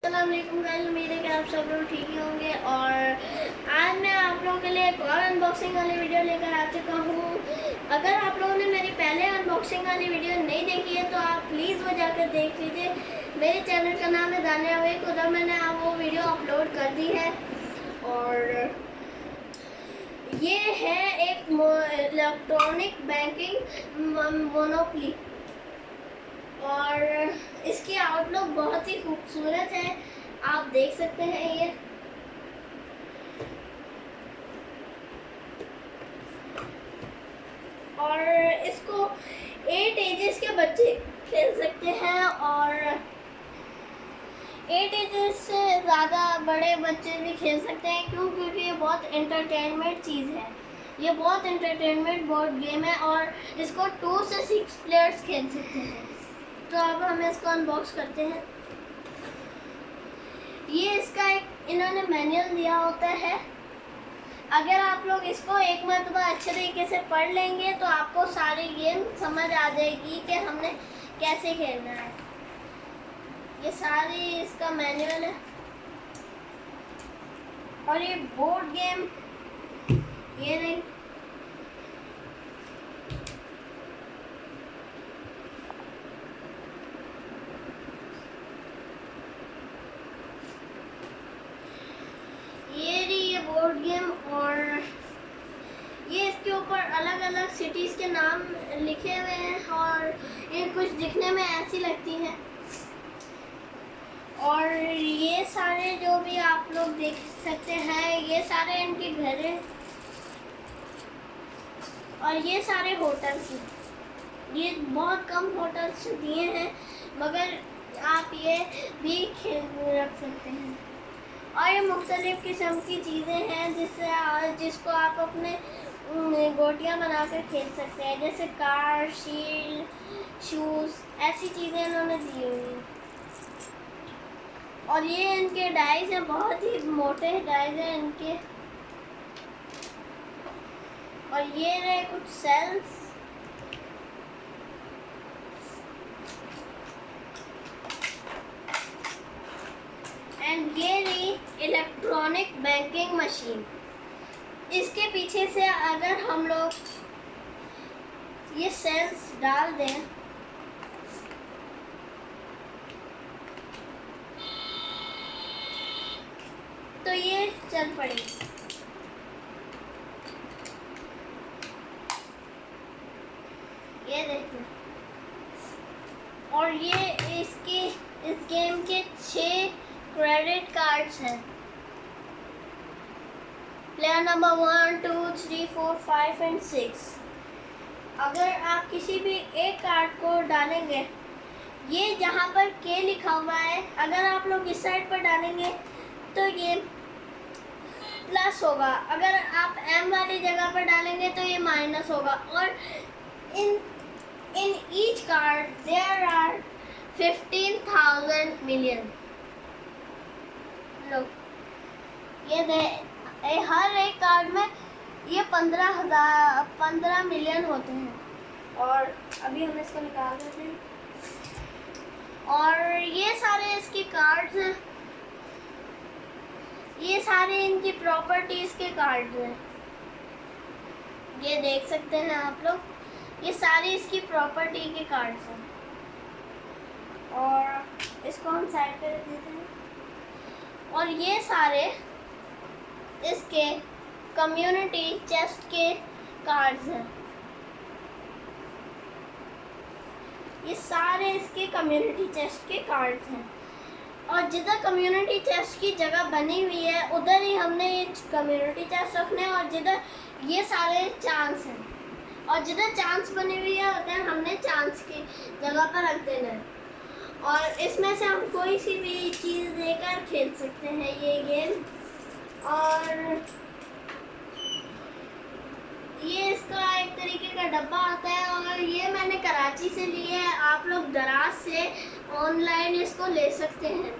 अस्सलाम वालेकुम गाइस, उम्मीद है कि आप सब लोग ठीक ही होंगे। और आज मैं आप लोगों के लिए एक और अनबॉक्सिंग वाली वीडियो लेकर आ चुका हूँ। अगर आप लोगों ने मेरी पहले अनबॉक्सिंग वाली वीडियो नहीं देखी है तो आप प्लीज़ वो जाकर देख लीजिए। मेरे चैनल का नाम है दानिया वेक, उधर मैंने वो वीडियो अपलोड कर दी है। और ये है एक इलेक्ट्रॉनिक बैंकिंग मोनोपोली और इसकी आउटलुक बहुत ही खूबसूरत है, आप देख सकते हैं। ये और इसको 8 एजेस के बच्चे खेल सकते हैं और 8 एजेस से ज़्यादा बड़े बच्चे भी खेल सकते हैं। क्योंकि ये बहुत एंटरटेनमेंट चीज़ है, ये बहुत एंटरटेनमेंट बोर्ड गेम है और इसको 2 से 6 प्लेयर्स खेल सकते हैं। तो अब हम इसको अनबॉक्स करते हैं। ये इसका एक इन्होंने मैनुअल दिया होता है। अगर आप लोग इसको एक मरतबा अच्छे तरीके से पढ़ लेंगे तो आपको सारी गेम समझ आ जाएगी कि हमने कैसे खेलना है। ये सारी इसका मैनुअल है और ये बोर्ड गेम ये नहीं, ये बोर्ड गेम। और ये इसके ऊपर अलग अलग सिटीज़ के नाम लिखे हुए हैं और ये कुछ दिखने में ऐसी लगती हैं। और ये सारे जो भी आप लोग देख सकते हैं ये सारे इनके घर हैं और ये सारे होटल्स हैं। ये बहुत कम होटल्स दिए हैं मगर आप ये भी रख सकते हैं। और ये मुख्तलिफ़ किस्म की चीज़ें हैं जिसको आप अपने गोटियाँ बनाकर खेल सकते हैं, जैसे कार, शील्ड, शूज़, ऐसी चीज़ें इन्होंने दी हुई हैं। और ये इनके डाइस हैं, बहुत ही मोटे डाइस हैं इनके। और ये रहे कुछ सेल्स। एंड ये रही इलेक्ट्रॉनिक बैंकिंग मशीन। इसके पीछे से अगर हम लोग ये सेल्स डाल दें तो ये चल पड़ेगी। ये देखो। और ये इस गेम के 6 क्रेडिट कार्ड्स हैं। Player number 1, 2, 3, 4, 5 and 6। अगर आप किसी भी एक कार्ड को डालेंगे, ये जहाँ पर के लिखा हुआ है, अगर आप लोग इस साइड पर डालेंगे तो ये प्लस होगा, अगर आप एम वाली जगह पर डालेंगे तो ये माइनस होगा। और in each card there are 15,000 million. लो, ये हर एक कार्ड में ये 15 मिलियन होते हैं। और अभी हम इसको निकाल देते हैं। और ये सारे इसके कार्ड्स हैं, ये सारे इनकी प्रॉपर्टीज़ के कार्ड्स हैं। ये देख सकते हैं आप लोग, ये सारी इसकी प्रॉपर्टी के कार्ड्स हैं। और इसको हम साइड पे रख देते हैं। और ये सारे इसके कम्युनिटी चेस्ट के कार्ड्स हैं। ये सारे इसके कम्युनिटी चेस्ट के कार्ड्स हैं। और जिधर कम्युनिटी चेस्ट की जगह बनी हुई है उधर ही हमने ये कम्युनिटी चेस्ट रखने हैं। और जिधर ये सारे चांस हैं और जिधर चांस बनी हुई है उधर हमने चांस की जगह पर रख देना है। और इसमें से हम कोई सी भी चीज़ देकर खेल सकते हैं ये गेम। और ये इसका एक तरीके का डब्बा आता है और ये मैंने कराची से लिए है। आप लोग दराज से ऑनलाइन इसको ले सकते हैं।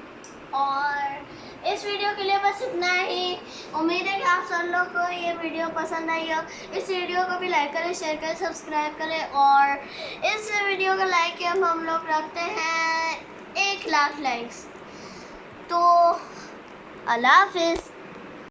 और इस वीडियो के लिए बस इतना ही। उम्मीद है कि आप सब लोग को ये वीडियो पसंद आई हो। इस वीडियो को भी लाइक करें, शेयर करें, सब्सक्राइब करें। और इस वीडियो का लाइक हम लोग रखते हैं 1 लाख लाइक्स। तो अल्लाह हाफिज़।